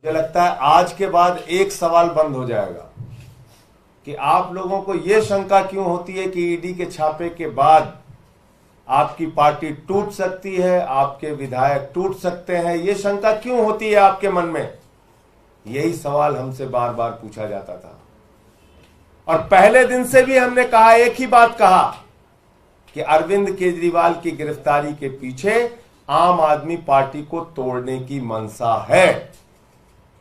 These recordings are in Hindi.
मुझे लगता है आज के बाद एक सवाल बंद हो जाएगा कि आप लोगों को यह शंका क्यों होती है कि ईडी के छापे के बाद आपकी पार्टी टूट सकती है, आपके विधायक टूट सकते हैं। यह शंका क्यों होती है आपके मन में? यही सवाल हमसे बार बार पूछा जाता था और पहले दिन से भी हमने कहा, एक ही बात कहा कि अरविंद केजरीवाल की गिरफ्तारी के पीछे आम आदमी पार्टी को तोड़ने की मंशा है।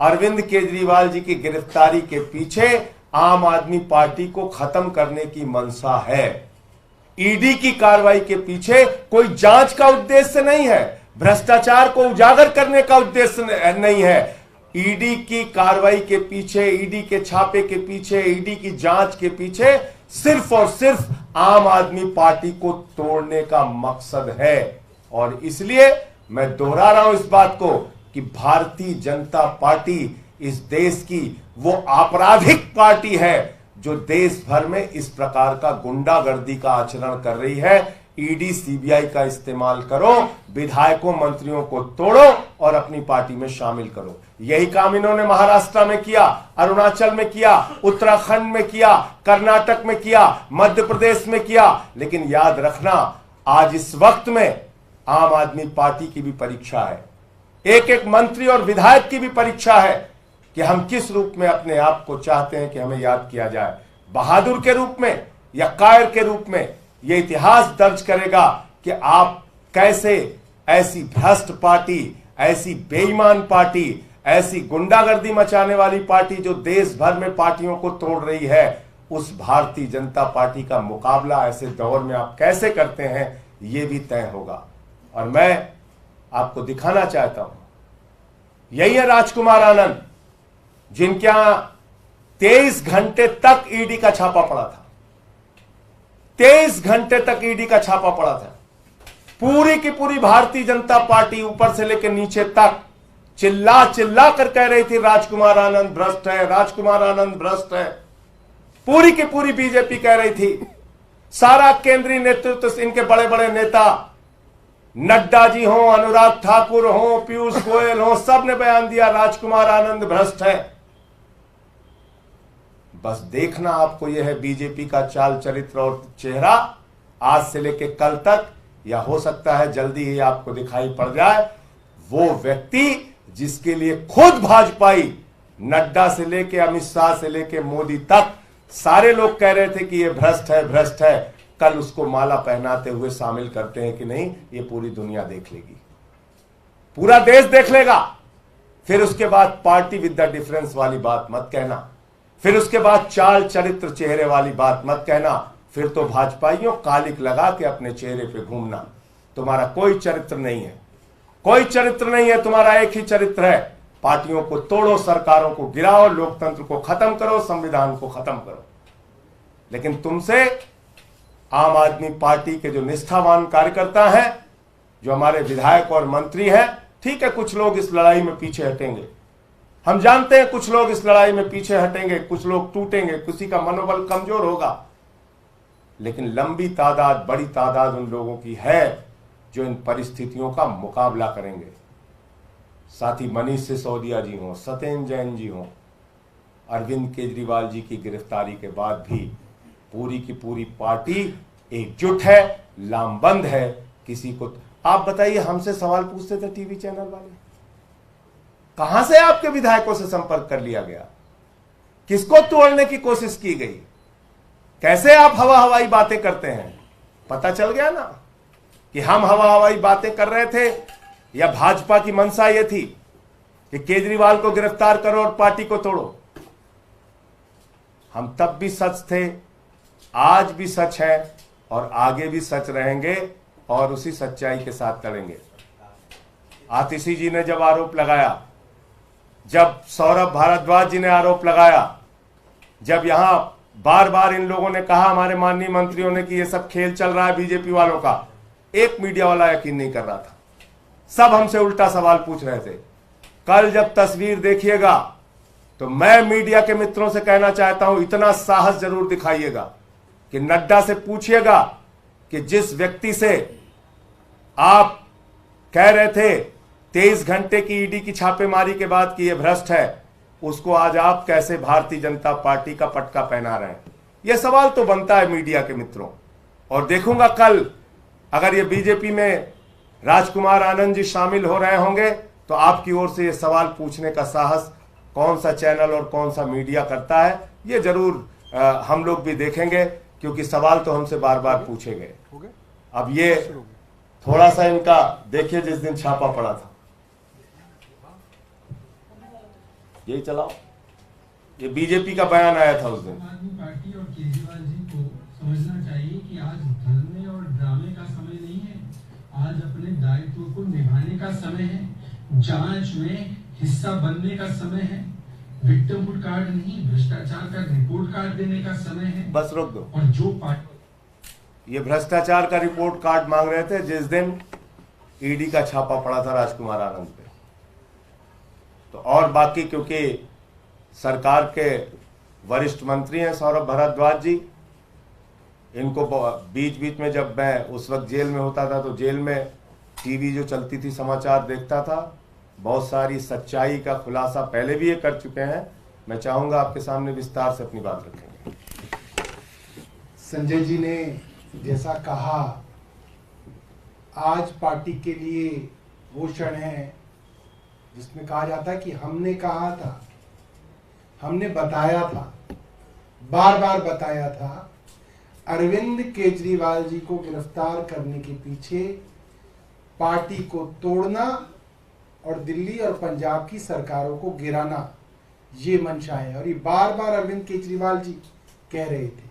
अरविंद केजरीवाल जी की गिरफ्तारी के पीछे आम आदमी पार्टी को खत्म करने की मंशा है। ईडी की कार्रवाई के पीछे कोई जांच का उद्देश्य नहीं है, भ्रष्टाचार को उजागर करने का उद्देश्य नहीं है। ईडी की कार्रवाई के पीछे, ईडी के छापे के पीछे, ईडी की जांच के पीछे सिर्फ और सिर्फ आम आदमी पार्टी को तोड़ने का मकसद है। और इसलिए मैं दोहरा रहा हूं इस बात को कि भारतीय जनता पार्टी इस देश की वो आपराधिक पार्टी है जो देश भर में इस प्रकार का गुंडागर्दी का आचरण कर रही है। ईडी सीबीआई का इस्तेमाल करो, विधायकों मंत्रियों को तोड़ो और अपनी पार्टी में शामिल करो। यही काम इन्होंने महाराष्ट्र में किया, अरुणाचल में किया, उत्तराखंड में किया, कर्नाटक में किया, मध्य प्रदेश में किया। लेकिन याद रखना, आज इस वक्त में आम आदमी पार्टी की भी परीक्षा है, एक एक मंत्री और विधायक की भी परीक्षा है कि हम किस रूप में अपने आप को चाहते हैं कि हमें याद किया जाए, बहादुर के रूप में या कायर के रूप में। यह इतिहास दर्ज करेगा कि आप कैसे ऐसी भ्रष्ट पार्टी, ऐसी बेईमान पार्टी, ऐसी गुंडागर्दी मचाने वाली पार्टी जो देश भर में पार्टियों को तोड़ रही है, उस भारतीय जनता पार्टी का मुकाबला ऐसे दौर में आप कैसे करते हैं, यह भी तय होगा। और मैं आपको दिखाना चाहता हूं, यही है राजकुमार आनंद, जिनके यहां 23 घंटे तक ईडी का छापा पड़ा था। 23 घंटे तक ईडी का छापा पड़ा था। पूरी की पूरी भारतीय जनता पार्टी ऊपर से लेकर नीचे तक चिल्ला चिल्ला कर कह रही थी राजकुमार आनंद भ्रष्ट है, राजकुमार आनंद भ्रष्ट है। पूरी की पूरी बीजेपी कह रही थी, सारा केंद्रीय नेतृत्व, इनके बड़े बड़े नेता, नड्डा जी हो, अनुराग ठाकुर हो, पीयूष गोयल हो, सब ने बयान दिया राजकुमार आनंद भ्रष्ट है। बस देखना आपको यह है बीजेपी का चाल चरित्र और चेहरा आज से लेकर कल तक, या हो सकता है जल्दी ही आपको दिखाई पड़ जाए, वो व्यक्ति जिसके लिए खुद भाजपाई, नड्डा से लेकर अमित शाह से लेकर मोदी तक सारे लोग कह रहे थे कि यह भ्रष्ट है, भ्रष्ट है, कल उसको माला पहनाते हुए शामिल करते हैं कि नहीं, ये पूरी दुनिया देख लेगी, पूरा देश देख लेगा। फिर उसके बाद पार्टी विद द डिफरेंस वाली बात मत कहना, फिर उसके बाद चाल चरित्र चेहरे वाली बात मत कहना। फिर तो भाजपाइयों कालिक लगा के अपने चेहरे पे घूमना। तुम्हारा कोई चरित्र नहीं है, कोई चरित्र नहीं है, तुम्हारा एक ही चरित्र है, पार्टियों को तोड़ो, सरकारों को गिराओ, लोकतंत्र को खत्म करो, संविधान को खत्म करो। लेकिन तुमसे आम आदमी पार्टी के जो निष्ठावान कार्यकर्ता हैं, जो हमारे विधायक और मंत्री हैं, ठीक है, कुछ लोग इस लड़ाई में पीछे हटेंगे, हम जानते हैं कुछ लोग इस लड़ाई में पीछे हटेंगे, कुछ लोग टूटेंगे, किसी का मनोबल कमजोर होगा, लेकिन लंबी तादाद, बड़ी तादाद उन लोगों की है जो इन परिस्थितियों का मुकाबला करेंगे। साथी मनीष सिसोदिया जी हों, सत्येंद्र जैन जी हों, अरविंद केजरीवाल जी की गिरफ्तारी के बाद भी पूरी की पूरी पार्टी एकजुट है, लामबंद है। किसी को आप बताइए, हमसे सवाल पूछते थे टीवी चैनल वाले, कहां से आपके विधायकों से संपर्क कर लिया गया, किसको तोड़ने की कोशिश की गई, कैसे आप हवा हवाई बातें करते हैं? पता चल गया ना कि हम हवा हवाई बातें कर रहे थे, या भाजपा की मंशा यह थी कि केजरीवाल को गिरफ्तार करो और पार्टी को तोड़ो। हम तब भी सच थे, आज भी सच है और आगे भी सच रहेंगे और उसी सच्चाई के साथ लड़ेंगे। आतिशी जी ने जब आरोप लगाया, जब सौरभ भारद्वाज जी ने आरोप लगाया, जब यहां बार बार इन लोगों ने कहा, हमारे माननीय मंत्रियों ने, कि ये सब खेल चल रहा है बीजेपी वालों का, एक मीडिया वाला यकीन नहीं कर रहा था, सब हमसे उल्टा सवाल पूछ रहे थे। कल जब तस्वीर देखिएगा तो मैं मीडिया के मित्रों से कहना चाहता हूं, इतना साहस जरूर दिखाइएगा कि नड्डा से पूछिएगा कि जिस व्यक्ति से आप कह रहे थे 23 घंटे की ईडी की छापेमारी के बाद कि ये भ्रष्ट है, उसको आज आप कैसे भारतीय जनता पार्टी का पटका पहना रहे हैं? यह सवाल तो बनता है मीडिया के मित्रों। और देखूंगा कल अगर ये बीजेपी में राजकुमार आनंद जी शामिल हो रहे होंगे तो आपकी ओर से ये सवाल पूछने का साहस कौन सा चैनल और कौन सा मीडिया करता है, ये जरूर हम लोग भी देखेंगे, क्योंकि सवाल तो हमसे बार बार पूछे गए। अब ये थोड़ा सा इनका देखिए, जिस दिन छापा पड़ा था, यही चलाओ, ये बीजेपी का बयान आया था उस दिन। आम आदमी पार्टी और केजरीवाल जी को समझना चाहिए कि आज धरने और ड्रामे का समय नहीं है, आज अपने दायित्व को निभाने का समय है, जांच में हिस्सा बनने का समय है, विक्टिमहुड कार्ड नहीं, भ्रष्टाचार का रिपोर्ट कार्ड देने का समय है। बस रोक दो। और जो पार्टी ये भ्रष्टाचार का रिपोर्ट कार्ड मांग रहे थे जिस दिन ईडी का छापा पड़ा था राजकुमार आनंद पे। तो और बाकी क्योंकि सरकार के वरिष्ठ मंत्री हैं सौरभ भारद्वाज जी, इनको बीच बीच में जब मैं उस वक्त जेल में होता था तो जेल में टीवी जो चलती थी समाचार देखता था, बहुत सारी सच्चाई का खुलासा पहले भी ये कर चुके हैं। मैं चाहूंगा आपके सामने विस्तार से अपनी बात रखेंगे। संजय जी ने जैसा कहा, आज पार्टी के लिए वो क्षण है जिसमें कहा जाता है कि हमने कहा था, हमने बताया था, बार बार बताया था, अरविंद केजरीवाल जी को गिरफ्तार करने के पीछे पार्टी को तोड़ना और दिल्ली और पंजाब की सरकारों को गिराना ये मंशा है। और ये बार बार अरविंद केजरीवाल जी कह रहे थे।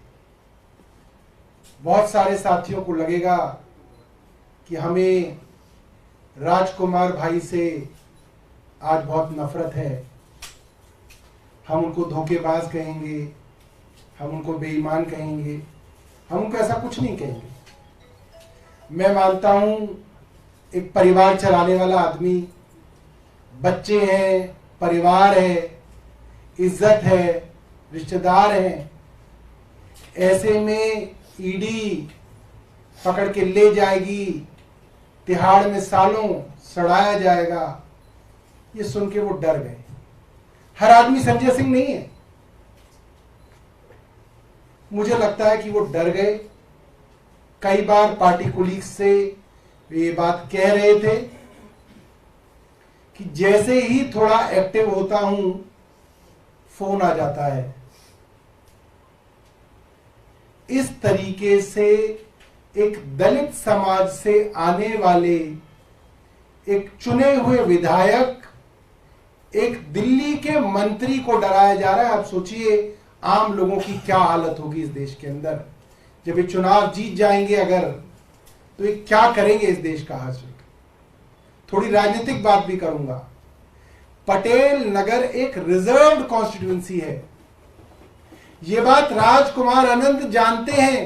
बहुत सारे साथियों को लगेगा कि हमें राजकुमार भाई से आज बहुत नफरत है, हम उनको धोखेबाज कहेंगे, हम उनको बेईमान कहेंगे, हम उनको ऐसा कुछ नहीं कहेंगे। मैं मानता हूं एक परिवार चलाने वाला आदमी, बच्चे हैं, परिवार है, इज्जत है, रिश्तेदार हैं, ऐसे में ईडी पकड़ के ले जाएगी, तिहाड़ में सालों सड़ाया जाएगा, ये सुन के वो डर गए। हर आदमी संजय सिंह नहीं है, मुझे लगता है कि वो डर गए। कई बार पार्टी कोलीग से ये बात कह रहे थे कि जैसे ही थोड़ा एक्टिव होता हूं फोन आ जाता है। इस तरीके से एक दलित समाज से आने वाले एक चुने हुए विधायक, एक दिल्ली के मंत्री को डराया जा रहा है। आप सोचिए आम लोगों की क्या हालत होगी इस देश के अंदर जब ये चुनाव जीत जाएंगे अगर, तो ये क्या करेंगे इस देश का हासिल। थोड़ी राजनीतिक बात भी करूंगा। पटेल नगर एक रिजर्व्ड कॉन्स्टिट्यूएंसी है। ये बात राजकुमार आनंद जानते हैं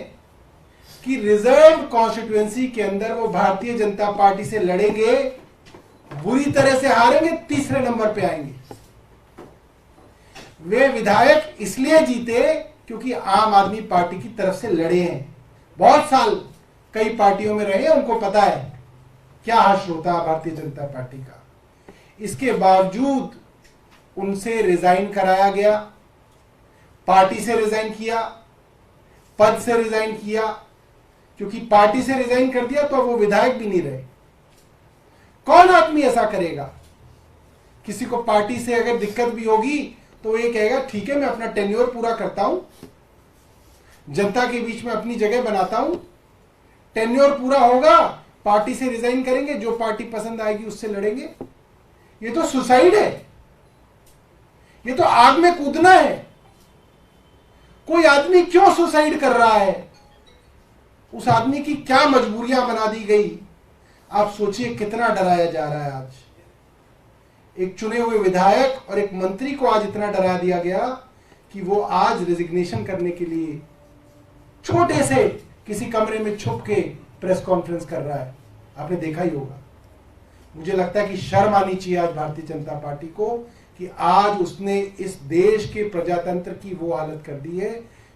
कि रिजर्व्ड कॉन्स्टिट्यूएंसी के अंदर वो भारतीय जनता पार्टी से लड़ेंगे, बुरी तरह से हारेंगे, तीसरे नंबर पे आएंगे। वे विधायक इसलिए जीते क्योंकि आम आदमी पार्टी की तरफ से लड़े हैं, बहुत साल कई पार्टियों में रहे, उनको पता है क्या हश्र होता है भारतीय जनता पार्टी का। इसके बावजूद उनसे रिजाइन कराया गया, पार्टी से रिजाइन किया, पद से रिजाइन किया, क्योंकि पार्टी से रिजाइन कर दिया तो वो विधायक भी नहीं रहे। कौन आदमी ऐसा करेगा? किसी को पार्टी से अगर दिक्कत भी होगी तो ये कहेगा ठीक है मैं अपना टेन्योर पूरा करता हूं, जनता के बीच में अपनी जगह बनाता हूं, टेन्योर पूरा होगा, पार्टी से रिजाइन करेंगे, जो पार्टी पसंद आएगी उससे लड़ेंगे। ये तो सुसाइड है, ये तो आग में कूदना है। कोई आदमी क्यों सुसाइड कर रहा है? उस आदमी की क्या मजबूरियां बना दी गई? आप सोचिए कितना डराया जा रहा है। आज एक चुने हुए विधायक और एक मंत्री को आज इतना डरा दिया गया कि वो आज रेजिग्नेशन करने के लिए छोटे से किसी कमरे में छुप के प्रेस कॉन्फ्रेंस कर रहा है। आपने देखा ही होगा। मुझे लगता है कि शर्म आनी चाहिए आज भारतीय जनता पार्टी को कि आज उसने इस देश के प्रजातंत्र की वो हालत कर दी है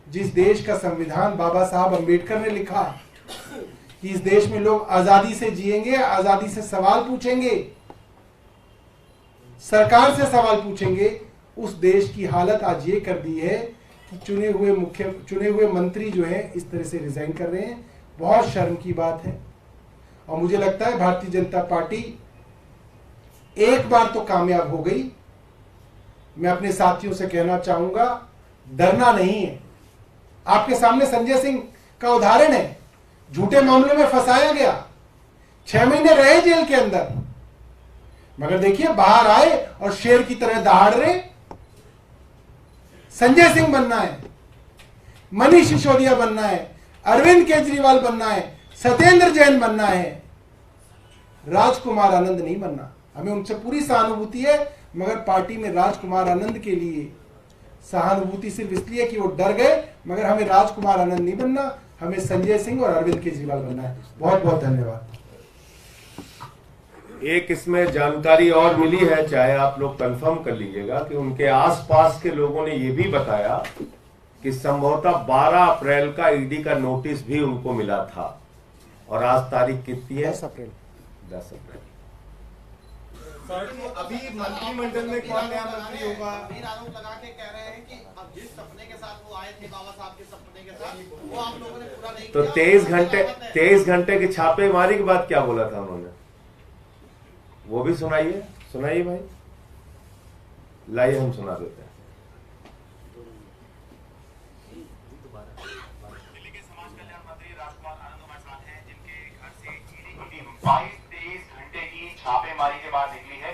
जिस देश का संविधान बाबा साहब अंबेडकर ने लिखा कि इस देश में लोग आजादी से जिएंगे, आजादी से सवाल पूछेंगे, सरकार से सवाल पूछेंगे। उस देश की हालत आज ये कर दी है कि चुने हुए मंत्री जो है इस तरह से रिजाइन कर रहे हैं। बहुत शर्म की बात है। और मुझे लगता है भारतीय जनता पार्टी एक बार तो कामयाब हो गई। मैं अपने साथियों से कहना चाहूंगा, डरना नहीं है। आपके सामने संजय सिंह का उदाहरण है, झूठे मामले में फंसाया गया, 6 महीने रहे जेल के अंदर, मगर देखिए बाहर आए और शेर की तरह दहाड़ रहे। संजय सिंह बनना है, मनीष सिसोदिया बनना है, अरविंद केजरीवाल बनना है, सत्येंद्र जैन बनना है, राजकुमार आनंद नहीं बनना। हमें उनसे पूरी सहानुभूति है, मगर पार्टी में राजकुमार आनंद के लिए सहानुभूति सिर्फ इसलिए कि वो डर गए, मगर हमें राजकुमार आनंद नहीं बनना, हमें संजय सिंह और अरविंद केजरीवाल बनना है। बहुत बहुत धन्यवाद। एक इसमें जानकारी और मिली है, चाहे आप लोग कंफर्म कर लीजिएगा, कि उनके आसपास के लोगों ने यह भी बताया कि संभवतः 12 अप्रैल का ईडी का नोटिस भी उनको मिला था। और आज तारीख कितनी है? 10 अप्रैल। 10 अप्रैल। अभी मंत्रिमंडल में कौन नया मंत्री होगा? आरोप लगा के कह रहे हैं कि अब जिस सपने के साथ वो आए थे, बाबा साहब के सपने के साथ, वो आप लोगों ने पूरा नहीं तो किया। 23 घंटे की छापेमारी के बाद क्या बोला था उन्होंने, वो भी सुनाइए। सुनाइए भाई, लाइए हम सुना देते हैं। दिल्ली के समाज कल्याण मंत्री राजकुमार आनंद हमारे साथ हैं, जिनके घर से ईडी की टीम 22-23 घंटे की छापेमारी के बाद निकली है।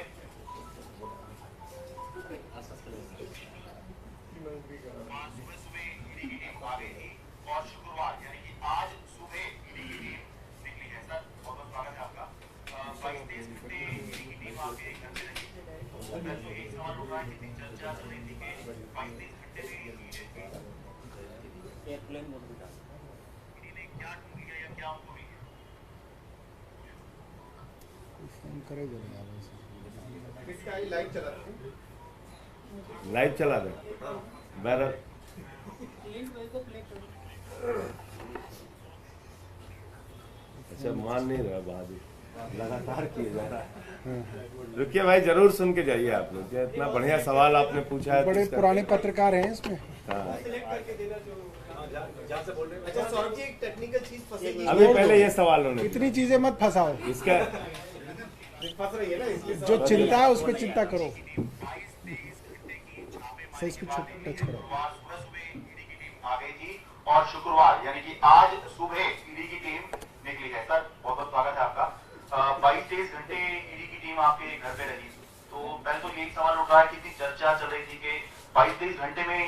सुबह सुबह ईडी की टीम आ गई थी और शुक्रवार यानी कि आज सुबह ईडी की टीम निकली है। सर बहुत बहुत स्वागत है आपका। 22-23 घंटे ईडी की टीम आपके घर पे रही। तो एक सवाल उठ रहा है, कितनी चर्चा चल रही थी कि 22-23 घंटे में ईडी ने क्या ढूंढ लिया या क्या उनको मिला? इसका लाइव चला था। लाइव चला दे बैरर। अच्छा, मान नहीं रहा, बहादुर लगातार किए जा रहा है। रुकिए भाई, जरूर सुन के जाइए आप लोग। इतना बढ़िया सवाल आपने पूछा है। बड़े पुराने पत्रकार हैं इसमें। हाँ। अच्छा सौरभ जी, एक टेक्निकल चीज फंसेगी। अभी पहले ये सवाल होने इतनी चीजें मत फंसाओ। इसका फंस रही है ना, इसलिए जो चिंता है उस पर चिंता करो। सही, इसको टच करो। सुबह सुबह ईडी की टीम आ गई थी और शुक्रवार यानी कि आज सुबह ईडी की टीम निकली है। सर बहुत बहुत स्वागत है आपका। 22-23 घंटे ईडी की टीम आपके घर पे रही। तो पहले तो यही सवाल उठ रहा है, कितनी चर्चा चल रही थी कि 22-23 घंटे में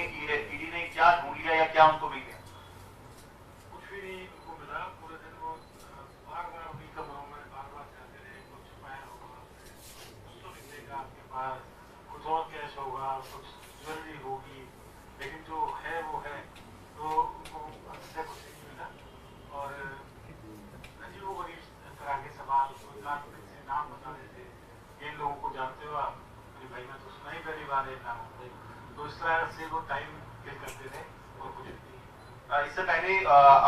ईडी ने क्या ढूंढ लिया या क्या उनको मिल गया? कुछ भी नहीं उनको मिला। पूरे दिन वो बार-बार अपनी कमरों में बार-बार जाते रहे। कुछ छुपाया होगा, कुछ तो निकलेगा आपके पास, कुछ और कैश होगा, कुछ ज्वेलरी होगी, लेकिन जो है वो है। तो उनको अंदर कुछ नहीं मिला। और अजीबोगरीब तरह के सवाल, कोई कार्मिक से नाम बता देते, इन लोगों को जानते हो आप? अरे भाई मैं तो सुना ही पहली बार है नाम। तो इस तरह से वो टाइम किल करते थे और कुछ नहीं। इससे पहले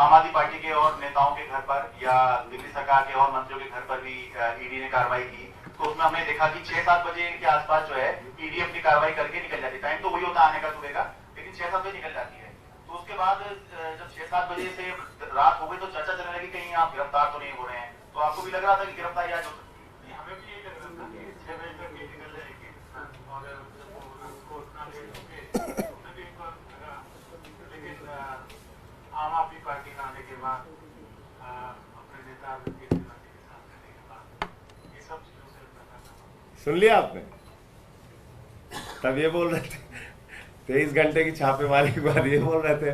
आम आदमी पार्टी के और नेताओं के घर पर या दिल्ली सरकार के और मंत्रियों के घर पर भी ईडी ने कार्रवाई की। तो उसमें हमने देखा कि 6-7 बजे के आसपास जो है ईडी अपनी कार्रवाई करके निकल जाती है। टाइम तो वही होता आने का सुबह का, लेकिन 6-7 बजे निकल जाती है। तो उसके बाद जब 6-7 बजे से रात हो गई तो चर्चा चलने लगी कहीं आप गिरफ्तार तो नहीं हो रहे हैं। तो आपको भी लग रहा था कि गिरफ्तारी आज हो सकती है? हमें भी यही लग रहा था कि 6 बजे तक ये निकल जाएगी और जब उनको उतना लेट हो गए तो भी एक बार लगा। लेकिन आम आदमी पार्टी का आने के बाद अपने नेता अरविंद केजरीवाल जी के साथ रहने के बाद ये सब चीजों से पता था। सुन लिया आपने? तब ये बोल रहे थे 23 घंटे की छापेमारी के बाद ये बोल रहे थे।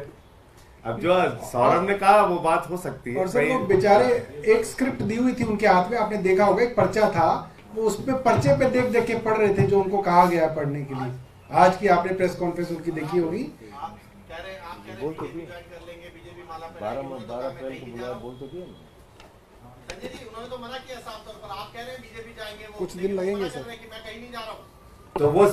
अब जो सौरभ ने कहा वो बात हो सकती है। और सर वो बेचारे एक स्क्रिप्ट दी हुई थी उनके हाथ में, आपने देखा होगा, एक पर्चा था, वो उस पे पर्चे पे देख देख के पढ़ रहे थे जो उनको कहा गया पढ़ने के लिए। आज की आपने प्रेस कॉन्फ्रेंस उनकी देखी होगी। आप कह रहे हैं बीजेपी ज्वाइन कर लेंगे, बीजेपी माला पे 12 अप्रैल को बुलाया, बोल तो दिया। संजय जी उन्होंने तो मना किया साफ तौर पर। आप कह रहे हैं बीजेपी जाएंगे, वो कुछ दिन लगेंगे सर। कि मैं कहीं नहीं जा रहा हूँ। तो वो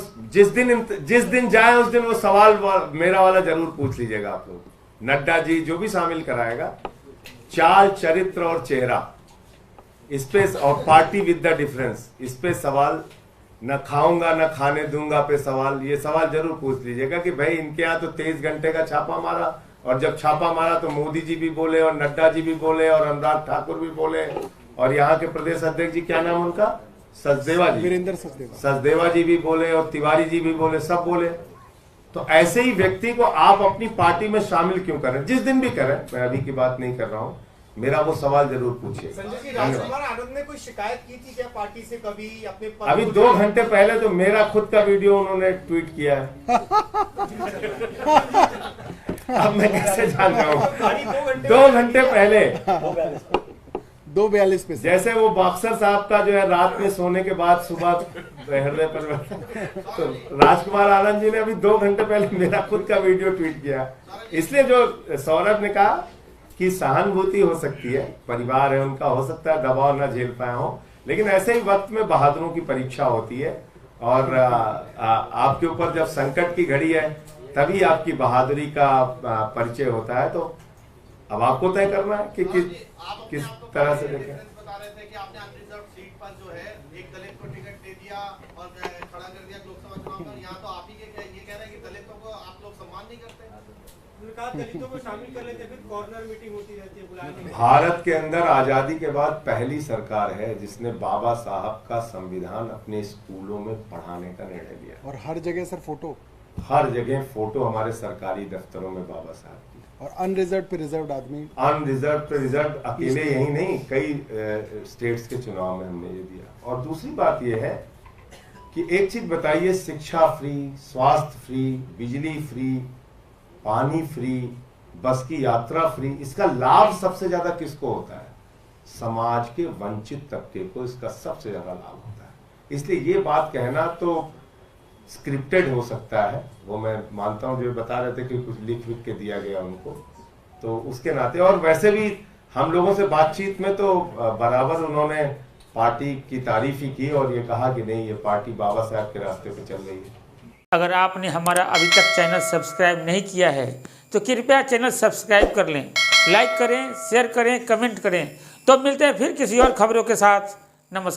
जिस दिन जाए उस दिन वो सवाल मेरा वाला जरूर पूछ लीजिएगा आप लोग। नड्डा जी जो भी शामिल कराएगा, चाल, चरित्र और चेहरा, इस पे, और पार्टी विद द डिफरेंस, इस पे सवाल न खाऊंगा न खाने दूंगा पे सवाल, ये सवाल जरूर पूछ लीजिएगा कि भाई इनके यहाँ तो 23 घंटे का छापा मारा, और जब छापा मारा तो मोदी जी भी बोले और नड्डा जी भी बोले और अनुराग ठाकुर भी बोले, और यहाँ के प्रदेश अध्यक्ष जी क्या नाम उनका, सचदेवा जी, वीरेंद्र सचदेवा जी भी बोले और तिवारी जी भी बोले, सब बोले। तो ऐसे ही व्यक्ति को आप अपनी पार्टी में शामिल क्यों करें, जिस दिन भी करें, मैं अभी की बात नहीं कर रहा हूँ, मेरा वो सवाल जरूर पूछिए। संजय जी, राजकुमार आनंद ने कोई शिकायत की थी क्या पार्टी से कभी अपने पद अभी को 2 घंटे पहले तो मेरा खुद का वीडियो उन्होंने ट्वीट किया है। अब मैं कैसे जान रहा हूँ, 2 घंटे पहले 2:42 पे जैसे वो बॉक्सर साहब का जो है रात में सोने के बाद सुबह हृदय पर, तो राजकुमार आनंद जी ने अभी 2 घंटे पहले मेरा खुद का वीडियो ट्वीट किया। इसलिए जो सौरभ ने कहा कि सहानुभूति हो सकती है, परिवार है उनका, हो सकता है दबाव न झेल पाए हो, लेकिन ऐसे ही वक्त में बहादुरों की परीक्षा होती है, और आपके ऊपर जब संकट की घड़ी है तभी आपकी बहादुरी का परिचय होता है। तो अब आपको तय करना है कि किस तरह से देखें। बता रहे थे कि आपने अनरिजर्व सीट पर जो है एक दलित को टिकट दे दिया और खड़ा कर दिया लोकसभा चुनाव में, यहाँ तो आप ही ये कह रहे हैं कि दलितों को आप लोग सम्मान नहीं करते। उन्होंने कहा दलितों को शामिल कर लेते, फिर कॉर्नर मीटिंग होती रहती है, बुलाया नहीं। भारत के अंदर आजादी के बाद पहली सरकार है जिसने बाबा साहब का संविधान अपने स्कूलों में पढ़ाने का निर्णय लिया, और हर जगह सर फोटो, हर जगह फोटो हमारे सरकारी दफ्तरों में बाबा साहब की, और अनरिजर्व पे रिजर्व आदमी, अनरिजर्व पे रिजर्व, अकेले यही नहीं, कई स्टेट्स के चुनाव में हमने ये दिया। और दूसरी बात ये है कि एक चीज बताइए, शिक्षा फ्री, स्वास्थ्य फ्री, बिजली फ्री, पानी फ्री, बस की यात्रा फ्री, इसका लाभ सबसे ज्यादा किसको होता है, समाज के वंचित तबके को इसका सबसे ज्यादा लाभ होता है। इसलिए ये बात कहना तो स्क्रिप्टेड हो सकता है, वो मैं मानता हूं, जो बता रहे थे कि कुछ लिख के दिया गया उनको, तो उसके नाते, और वैसे भी हम लोगों से बातचीत में तो बराबर उन्होंने पार्टी की तारीफ ही की और ये कहा कि नहीं, ये पार्टी बाबा साहब के रास्ते पे चल रही है। अगर आपने हमारा अभी तक चैनल सब्सक्राइब नहीं किया है तो कृपया चैनल सब्सक्राइब कर लें, लाइक करें, शेयर करें, कमेंट करें। तो मिलते हैं फिर किसी और खबरों के साथ। नमस्कार।